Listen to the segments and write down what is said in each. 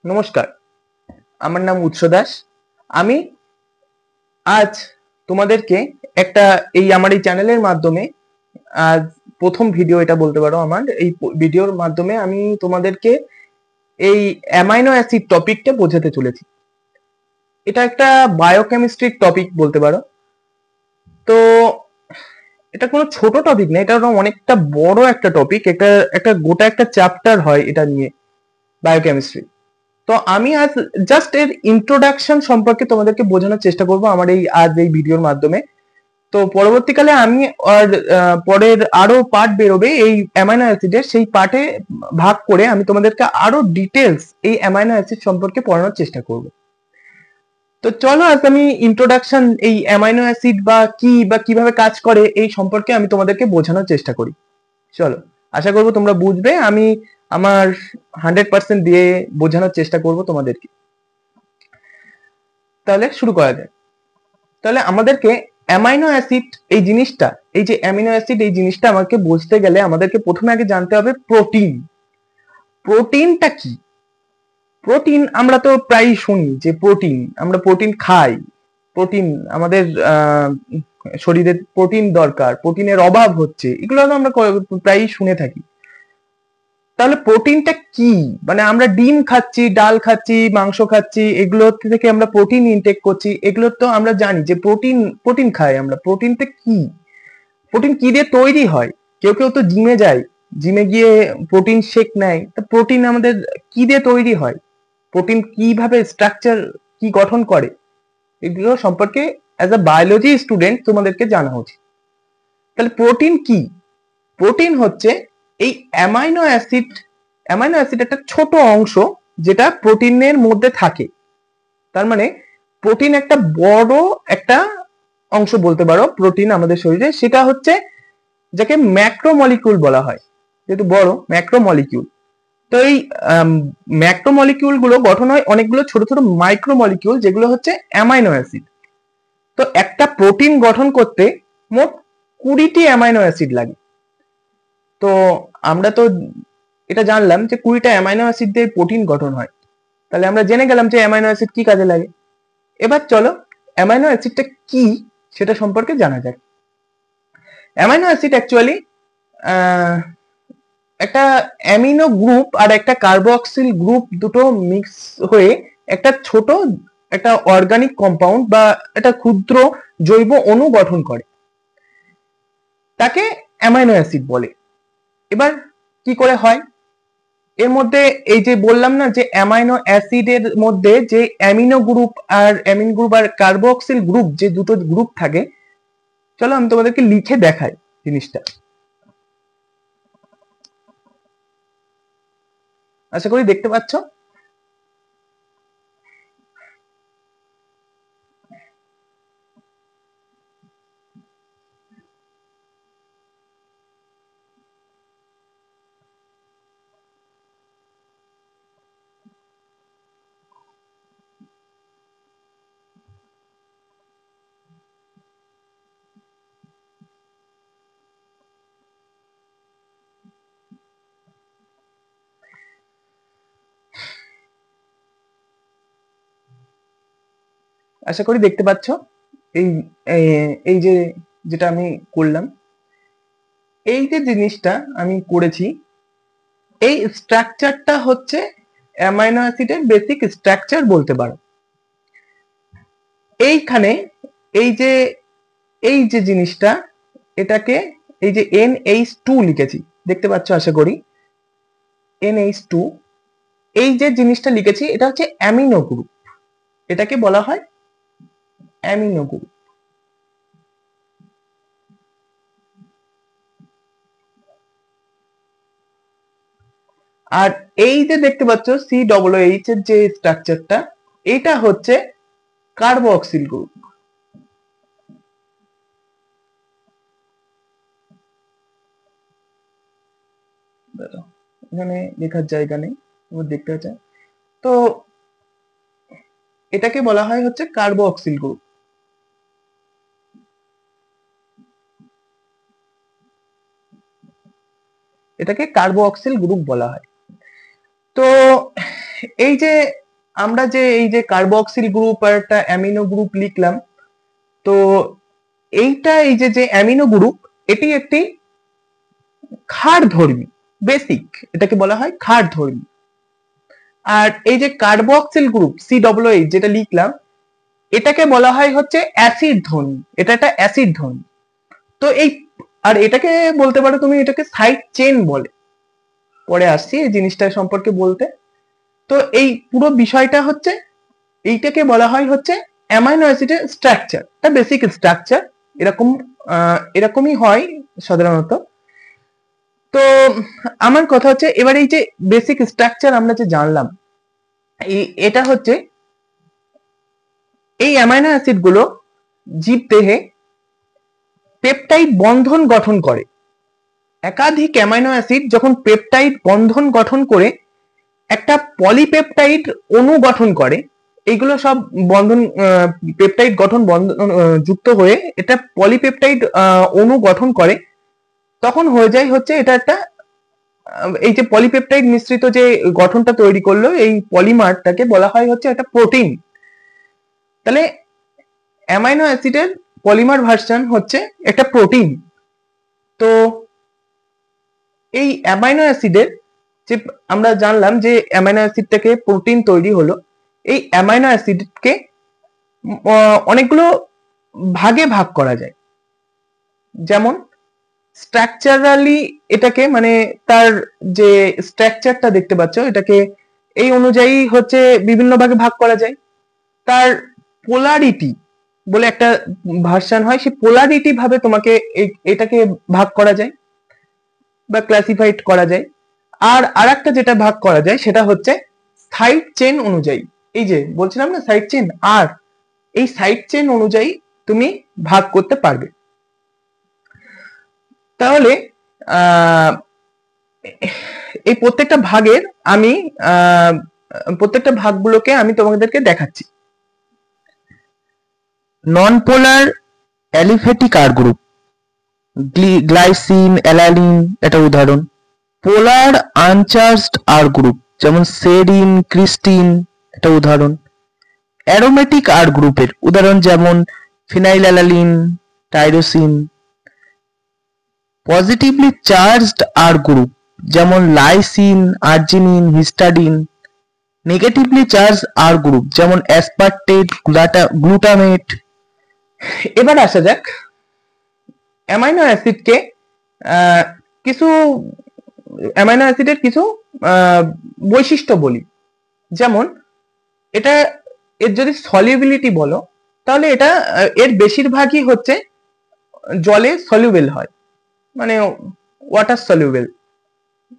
নমস্কার, আমার নাম উৎস দাস। আমি আজ তোমাদেরকে আমার এই চ্যানেলের মাধ্যমে আজ প্রথম ভিডিও এটা বলতে পারো। আমার এই ভিডিওর মাধ্যমে আমি তোমাদেরকে এই অ্যামাইনো অ্যাসিড টপিকটা বোঝাতে চলেছি। এটা একটা বায়োকেমিস্ট্রির টপিক বলতে পারো। তো এটা কোনো ছোট টপিক না, এটা অনেকটা বড় একটা টপিক। এটা একটা গোটা একটা চ্যাপ্টার হয় এটা নিয়ে, বায়োকেমিস্ট্রি। তো আমি আজ জাস্ট এর ইন্ট্রোডাকশন সম্পর্কে তোমাদেরকে বোঝানোর চেষ্টা করব আমার এই ভিডিওর মাধ্যমে। তো পরবর্তীকালে আমি পরের আরো পার্ট বেরোবে এই অ্যামাইনো অ্যাসিডের, সেই পার্টে ভাগ করে আমি তোমাদেরকে আরো ডিটেলস এই অ্যামাইনো অ্যাসিড সম্পর্কে পড়ানোর চেষ্টা করব। তো চলো আজ আমি ইন্ট্রোডাকশন এই অ্যামাইনো অ্যাসিড বা কিভাবে কাজ করে এই সম্পর্কে আমি তোমাদেরকে বোঝানোর চেষ্টা করি। চলো, আশা করবো তোমরা বুঝবে। আমি আমার 100% দিয়ে বোঝানোর চেষ্টা করব তোমাদেরকে। তাহলে শুরু করা যায়। তাহলে আমাদেরকে অ্যামাইনো অ্যাসিড এই জিনিসটা, এই যে অ্যামিনো অ্যাসিড এই জিনিসটা আমাকে বুঝতে গেলে আমাদেরকে প্রথমে আগে জানতে হবে প্রোটিন। প্রোটিনটা কি? প্রোটিন আমরা তো প্রায়ই শুনি যে আমরা প্রোটিন খাই। প্রোটিন আমাদের শরীরে প্রোটিন দরকার, প্রোটিনের অভাব হচ্ছে, এগুলো আমরা প্রায়ই শুনে থাকি। তাহলে প্রোটিনটা কি? মানে আমরা ডিম খাচ্ছি, ডাল খাচ্ছি, মাংস খাচ্ছি, এগুলো থেকে আমরা প্রোটিন ইনটেক করছি। এগুলো তো আমরা জানি যে প্রোটিন প্রোটিন খাই আমরা। প্রোটিনটা কি? প্রোটিন কি দিয়ে তৈরি হয়? কেউ কেউ তো জিমে যায়, জিমে গিয়ে প্রোটিন শেক নেয়। তা প্রোটিন আমাদের কি দিয়ে তৈরি হয়? প্রোটিন কিভাবে স্ট্রাকচার, কি গঠন করে, এগুলো সম্পর্কে অ্যাজ আ বায়োলজি স্টুডেন্ট তোমাদেরকে জানা উচিত। তাহলে প্রোটিন কি? প্রোটিন হচ্ছে এই অ্যামাইনো অ্যাসিড। অ্যামাইনো অ্যাসিড একটা ছোট অংশ যেটা প্রোটিনের মধ্যে থাকে। তার মানে প্রোটিন একটা বড় একটা অংশ বলতে পারো প্রোটিন আমাদের শরীরে। সেটা হচ্ছে যাকে ম্যাক্রোমলিকিউল বলা হয়, যেহেতু বড় ম্যাক্রোমলিকিউল। তো এই ম্যাক্রোমলিকিউল গুলো গঠন হয় অনেকগুলো ছোট ছোট মাইক্রোমলিকিউল, যেগুলো হচ্ছে অ্যামাইনো অ্যাসিড। তো একটা প্রোটিন গঠন করতে মোট 20টি অ্যামাইনো অ্যাসিড লাগে। তো আমরা তো এটা জানলাম যে 20টা অ্যামাইনো অ্যাসিড দিয়ে প্রোটিন গঠন হয়। তাহলে আমরা জেনে গেলাম যে অ্যামাইনো অ্যাসিড কি কাজে লাগে। এবার চলো অ্যামাইনো অ্যাসিডটা কি সেটা সম্পর্কে জানা যাক। অ্যামাইনো অ্যাসিড অ্যাকচুয়ালি একটা অ্যামিনো গ্রুপ আর একটা কার্বক্সিল গ্রুপ দুটো মিক্স হয়ে একটা ছোট একটা অর্গানিক কম্পাউন্ড বা একটা ক্ষুদ্র জৈব অণু গঠন করে, তাকে অ্যামাইনো অ্যাসিড বলে। এবার কি করে হয়? এর মধ্যে এই যে বললাম না যে অ্যামাইনো অ্যাসিডের মধ্যে যে অ্যামিনো গ্রুপ আর কার্বক্সিল গ্রুপ, যে দুটো গ্রুপ থাকে, চলো আমি তোমাদেরকে লিখে দেখাই জিনিসটা। আশা করি দেখতে পাচ্ছ। আশা করি দেখতে পাচ্ছ এই এই যে যেটা আমি করলাম, এই যে জিনিসটা আমি করেছি, এই স্ট্রাকচারটা হচ্ছে অ্যামাইনো অ্যাসিডের বেসিক স্ট্রাকচার বলতে পারো। এইখানে এই যে জিনিসটা, এটাকে এই যে NH2 লিখেছি, দেখতে পাচ্ছ আশা করি NH2। এই যে জিনিসটা লিখেছি এটা হচ্ছে অ্যামিনো গ্রুপ, এটাকে বলা হয় অ্যামিনো গ্রুপ। আর এই যে দেখতে পাচ্ছ COOH এর যে স্ট্রাকচারটা, এটা হচ্ছে কার্বক্সিল গ্রুপ। এখানে লেখার জায়গা নেই, দেখতে পাচ্ছ। তো এটাকে বলা হয় হচ্ছে কার্বক্সিল গ্রুপ। এটাকে কার্বক্সিল গ্রুপ বলা হয়। তো এই যে আমরা যে এই যে কার্বক্সিল গ্রুপ আর একটা অ্যামিনো গ্রুপ লিখলাম, তো এইটা এই যে অ্যামিনো গ্রুপ, এটি একটি ক্ষারধর্মী, বেসিক, এটাকে বলা হয় ক্ষারধর্মী। আর এই যে কার্বক্সিল গ্রুপ COOH যেটা লিখলাম, এটাকে বলা হয় হচ্ছে অ্যাসিড ধর্মী, এটা একটা অ্যাসিড ধর্মী। তো এই আর এটাকে বলতে পারো তুমি এটাকে সাইড চেন বলে, পরে আসছি এই জিনিসটা সম্পর্কে বলতে। তো এই পুরো বিষয়টা হচ্ছে, এইটাকে বলা হয় হচ্ছে অ্যামাইনো অ্যাসিডের স্ট্রাকচার, এটা বেসিক স্ট্রাকচার, এরকম এরকমই হয় সাধারণত। তো আমার কথা হচ্ছে এবার এই যে বেসিক স্ট্রাকচার আমরা যে জানলাম, এটা হচ্ছে এই অ্যামাইনো অ্যাসিড গুলো জীবদেহে পেপটাইড বন্ধন গঠন করে। একাধিক অ্যামাইনো অ্যাসিড যখন পেপটাইড বন্ধন গঠন করে একটা পলিপেপটাইড অণু গঠন করে, এইগুলো সব বন্ধন পেপটাইড গঠন বন্ধন যুক্ত হয়ে এটা পলিপেপটাইড অণু গঠন করে, তখন হয়ে যায় হচ্ছে এটা একটা এই যে পলিপেপটাইড মিশ্রিত যে গঠনটা তৈরি করলো, এই পলিমারটাকে বলা হয় হচ্ছে একটা প্রোটিন। তাহলে অ্যামাইনো অ্যাসিডের পলিমার ভার্সন হচ্ছে একটা প্রোটিন। তো এই অ্যামাইনো অ্যাসিডের যে আমরা জানলাম যে অ্যামাইনো অ্যাসিড থেকে প্রোটিন তৈরি হলো, এই অ্যামাইনো অ্যাসিডকে অনেকগুলো ভাগে ভাগ করা যায়। যেমন স্ট্রাকচারালি এটাকে মানে তার যে স্ট্রাকচারটা দেখতে পাচ্ছ, এটাকে এই অনুযায়ী হচ্ছে বিভিন্ন ভাগে ভাগ করা যায়। তার পোলারিটি বলে একটা ভার্সন হয়, সেই পোলারিটি ভাবে তোমাকে এটাকে ভাগ করা যায় বা ক্লাসিফাইড করা যায়। আর আরেকটা যেটা ভাগ করা যায় সেটা হচ্ছে সাইড চেন অনুযায়ী। এই যে বলছিলাম না সাইড চেন, আর এই সাইড চেন অনুযায়ী তুমি ভাগ করতে পারবে। তাহলে এই প্রত্যেকটা ভাগের আমি প্রত্যেকটা ভাগগুলোকে আমি তোমাদেরকে দেখাচ্ছি। নন পোলার অ্যালিফ্যাটিক আর গ্রুপ, গ্লাইসিন, অ্যালানিন এটা উদাহরণ। পোলার আনচার্জড আর গ্রুপ যেমন সেরিন, ক্রিস্টিন এটা উদাহরণ। অ্যারোমেটিক আর গ্রুপের উদাহরণ যেমন ফিনাইলঅ্যালানিন, টাইরোসিন। পজিটিভলি চার্জড আর গ্রুপ যেমন লাইসিন, আর্জিনিন, হিস্টাডিন। নেগেটিভলি চার্জ আর গ্রুপ যেমন অ্যাসপার্টেট, গ্লুটামেট। এবার আসা যাক অ্যামাইনো অ্যাসিডকে কিছু অ্যামাইনো অ্যাসিডের কিছু বৈশিষ্ট্য বলি। যেমন এটা এর যদি সলিউবিলিটি বলো, তাহলে এটা এর বেশিরভাগই হচ্ছে জলে সলিউবেল হয়, মানে ওয়াটার সলিউবেল,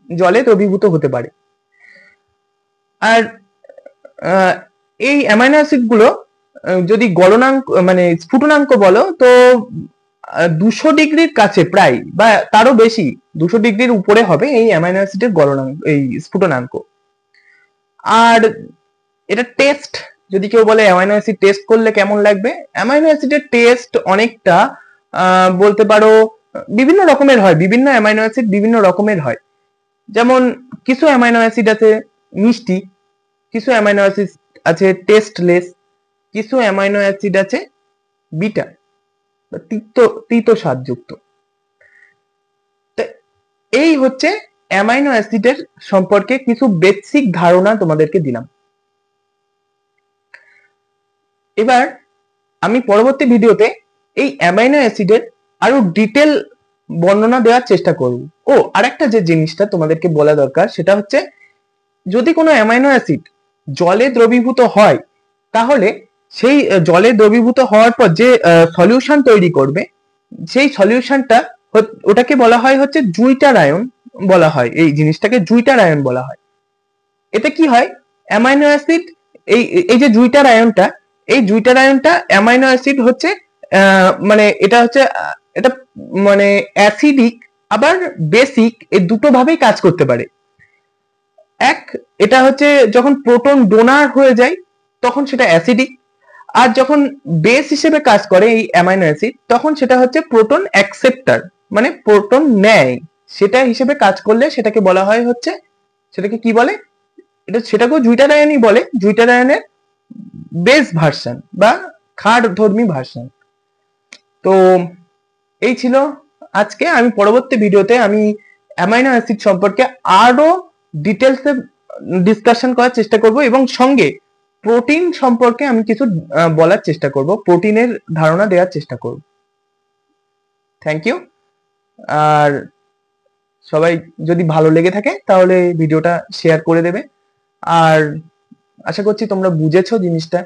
জলে দ্রবীভূত হতে পারে। আর এই অ্যামাইনো অ্যাসিড গুলো যদি গলনাঙ্ক মানে স্ফুটনাঙ্ক বলো, তো 200 ডিগ্রির কাছে প্রায় বা তারও বেশি, 200 ডিগ্রির উপরে হবে এই অ্যামাইনো অ্যাসিডের গলনাঙ্ক, এই স্ফুটনাঙ্ক। আর এটা টেস্ট, যদি কেউ বলে অ্যামাইনো অ্যাসিড টেস্ট করলে কেমন লাগবে, অ্যামাইনো অ্যাসিডের টেস্ট অনেকটা বলতে পারো বিভিন্ন রকমের হয়, বিভিন্ন অ্যামাইনো অ্যাসিড বিভিন্ন রকমের হয়। যেমন কিছু অ্যামাইনো অ্যাসিড আছে মিষ্টি, কিছু অ্যামাইনো অ্যাসিড আছে টেস্টলেস, কিছু অ্যামাইনো অ্যাসিড আছে বিটা, তিতো স্বাদযুক্ত। এই হচ্ছে অ্যামাইনো অ্যাসিডের সম্পর্কে কিছু বেসিক ধারণা তোমাদেরকে দিলাম। এবার আমি পরবর্তী ভিডিওতে এই অ্যামাইনো অ্যাসিডের আরো ডিটেল বর্ণনা দেওয়ার চেষ্টা করব। আরেকটা যে জিনিসটা তোমাদেরকে বলা দরকার সেটা হচ্ছে, যদি কোনো অ্যামাইনো অ্যাসিড জলে দ্রবীভূত হয়, তাহলে সেই জলে দ্রবীভূত হওয়ার পর যে সলিউশন তৈরি করবে, সেই সলিউশনটা ওটাকে বলা হয় হচ্ছে জুইটার আয়ন বলা হয়, এই জিনিসটাকে জুইটার আয়ন বলা হয়। এতে কি হয়, অ্যামাইনো অ্যাসিড এই যে জুইটার আয়নটা, এই জুইটার আয়নটা অ্যামাইনো অ্যাসিড হচ্ছে মানে এটা হচ্ছে এটা মানে অ্যাসিডিক আবার বেসিক, এই দুটো ভাবেই কাজ করতে পারে। এটা হচ্ছে যখন প্রোটন ডোনার হয়ে যায় তখন সেটা অ্যাসিডিক, আর যখন বেস হিসেবে কাজ করে এই অ্যামাইনো অ্যাসিড, তখন সেটা হচ্ছে প্রোটন অ্যাকসেপ্টার, মানে প্রোটন নেয়, সেটা হিসেবে কাজ করলে সেটাকে বলা হয় হচ্ছে, সেটাকে কি বলে, সেটাকেও জুইটারায়নই বলে, জুইটারায়নের বেস ভার্সন বা খাড়ধর্মী ভার্সন। তো এই ছিল আজকে। আমি পরবর্তী ভিডিওতে আমি অ্যামাইনো অ্যাসিড সম্পর্কে আরো ডিটেলসে ডিসকাশন করার চেষ্টা করব, এবং সঙ্গে প্রোটিন সম্পর্কে আমি কিছু বলার চেষ্টা করব, প্রোটিনের ধারণা দেওয়ার চেষ্টা করব। Thank you. আর সবাই যদি ভালো লেগে থাকে তাহলে ভিডিওটা শেয়ার করে দেবে। আর আশা করছি তোমরা বুঝেছো জিনিসটা।